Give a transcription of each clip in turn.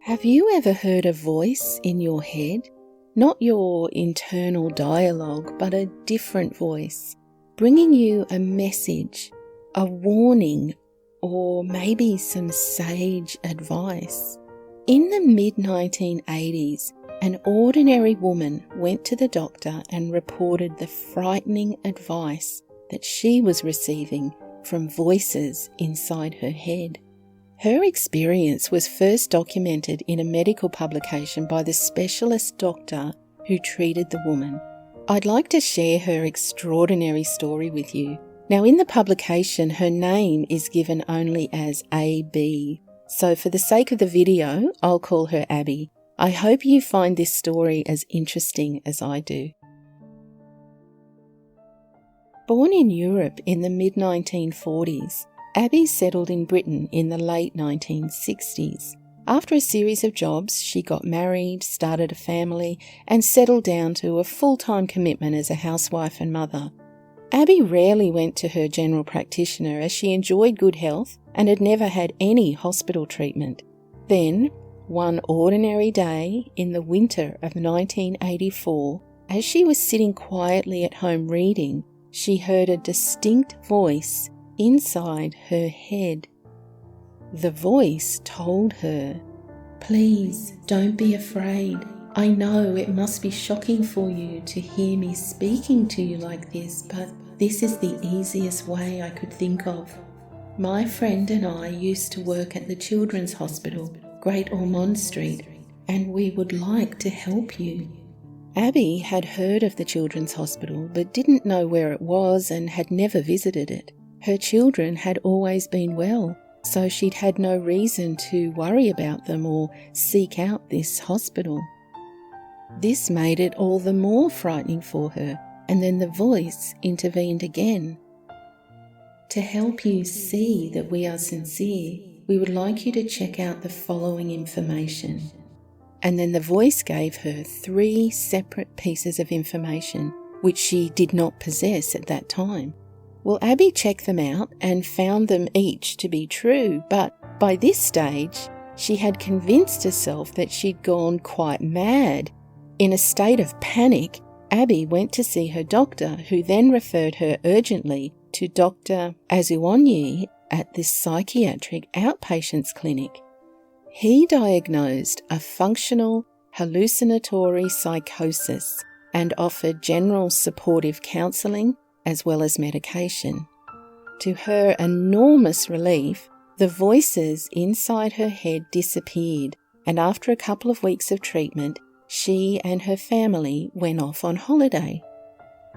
Have you ever heard a voice in your head? Not your internal dialogue, but a different voice, bringing you a message, a warning, or maybe some sage advice. In the mid-1980s, an ordinary woman went to the doctor and reported the frightening advice that she was receiving from voices inside her head. Her experience was first documented in a medical publication by the specialist doctor who treated the woman. I'd like to share her extraordinary story with you. Now, in the publication, her name is given only as AB. So for the sake of the video, I'll call her Abby. I hope you find this story as interesting as I do. Born in Europe in the mid-1940s, Abby settled in Britain in the late 1960s. After a series of jobs, she got married, started a family, and settled down to a full-time commitment as a housewife and mother. Abby rarely went to her general practitioner as she enjoyed good health and had never had any hospital treatment. Then, one ordinary day in the winter of 1984, as she was sitting quietly at home reading, she heard a distinct voice inside her head. The voice told her, "Please don't be afraid. I know it must be shocking for you to hear me speaking to you like this, but this is the easiest way I could think of. My friend and I used to work at the Children's Hospital, Great Ormond Street, and we would like to help you." Abby had heard of the Children's Hospital but didn't know where it was and had never visited it. Her children had always been well, so she'd had no reason to worry about them or seek out this hospital. This made it all the more frightening for her, and then the voice intervened again. "To help you see that we are sincere, we would like you to check out the following information." And then the voice gave her 3 separate pieces of information, which she did not possess at that time. Well, Abby checked them out and found them each to be true, but by this stage, she had convinced herself that she'd gone quite mad. In a state of panic, Abby went to see her doctor, who then referred her urgently to Dr. Azuonyi at the Psychiatric outpatients clinic. He diagnosed a functional hallucinatory psychosis and offered general supportive counselling as well as medication. To her enormous relief, the voices inside her head disappeared, and after a couple of weeks of treatment, she and her family went off on holiday.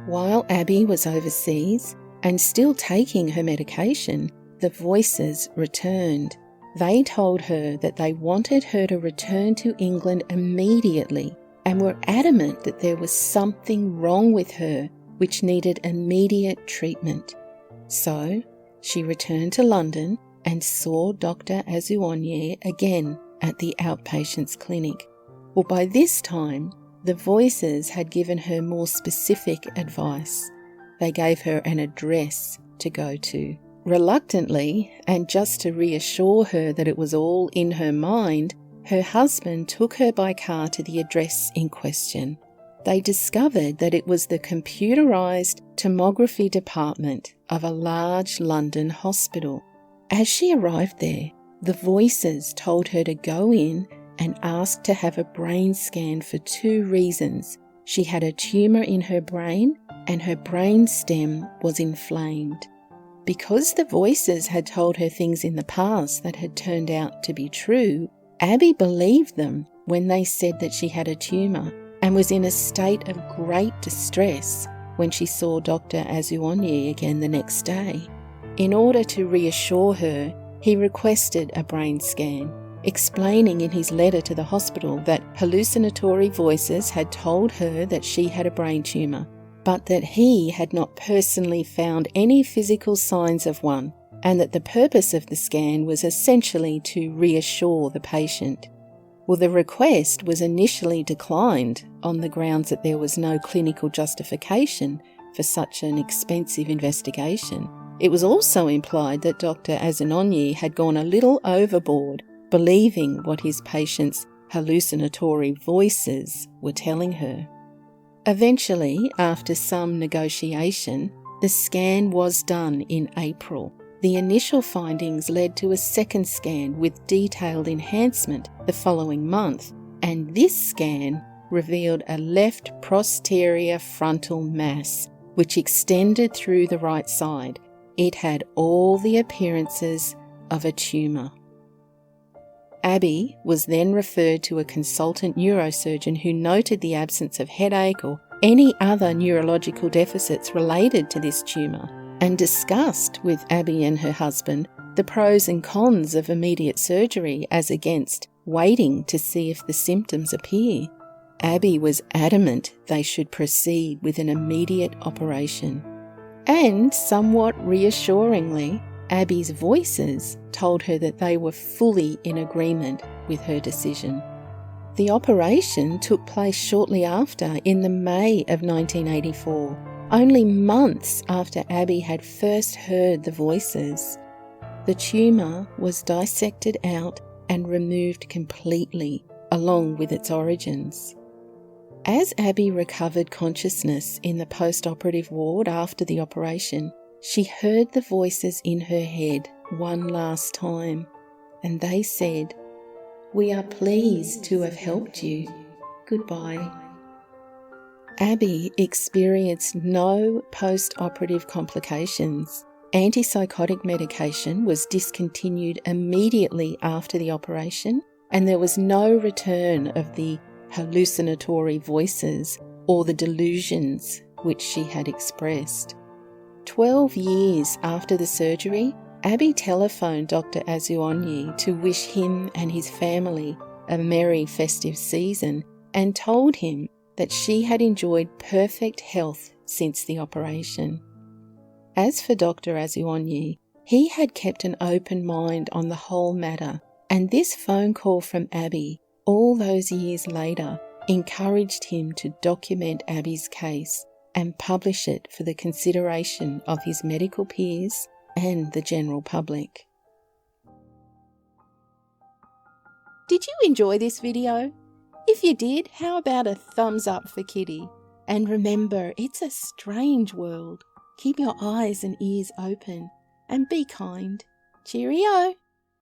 While Abby was overseas and still taking her medication, the voices returned. They told her that they wanted her to return to England immediately and were adamant that there was something wrong with her which needed immediate treatment. So she returned to London and saw Dr. Azuonyi again at the outpatients clinic. Well, by this time, the voices had given her more specific advice. They gave her an address to go to. Reluctantly, and just to reassure her that it was all in her mind, her husband took her by car to the address in question. They discovered that it was the computerized tomography department of a large London hospital. As she arrived there, the voices told her to go in and ask to have a brain scan for 2 reasons. She had a tumour in her brain and her brain stem was inflamed. Because the voices had told her things in the past that had turned out to be true, Abby believed them when they said that she had a tumour and was in a state of great distress when she saw Dr. Azuonyi again the next day. In order to reassure her, he requested a brain scan, explaining in his letter to the hospital that hallucinatory voices had told her that she had a brain tumour, but that he had not personally found any physical signs of one, and that the purpose of the scan was essentially to reassure the patient. Well, the request was initially declined on the grounds that there was no clinical justification for such an expensive investigation. It was also implied that Dr. Azuonyi had gone a little overboard believing what his patients' hallucinatory voices were telling her. Eventually, after some negotiation, the scan was done in April. The initial findings led to a second scan with detailed enhancement the following month, and this scan revealed a left posterior frontal mass, which extended through the right side. It had all the appearances of a tumour. Abby was then referred to a consultant neurosurgeon who noted the absence of headache or any other neurological deficits related to this tumour, and discussed with Abby and her husband the pros and cons of immediate surgery as against waiting to see if the symptoms appear. Abby was adamant they should proceed with an immediate operation. And, somewhat reassuringly, Abby's voices told her that they were fully in agreement with her decision. The operation took place shortly after, in the May of 1984, only months after Abby had first heard the voices. The tumour was dissected out and removed completely, along with its origins. As Abby recovered consciousness in the post-operative ward after the operation, she heard the voices in her head one last time, and they said, "We are pleased to have helped you. Goodbye." Abby experienced no post-operative complications. Antipsychotic medication was discontinued immediately after the operation, and there was no return of the hallucinatory voices or the delusions which she had expressed. 12 years after the surgery, Abby telephoned Dr. Azuonyi to wish him and his family a merry festive season and told him that she had enjoyed perfect health since the operation. As for Dr. Azuonyi, he had kept an open mind on the whole matter, and this phone call from Abby, all those years later, encouraged him to document Abby's case and publish it for the consideration of his medical peers and the general public. Did you enjoy this video? If you did, how about a thumbs up for Kitty? And remember, it's a strange world. Keep your eyes and ears open and be kind. Cheerio!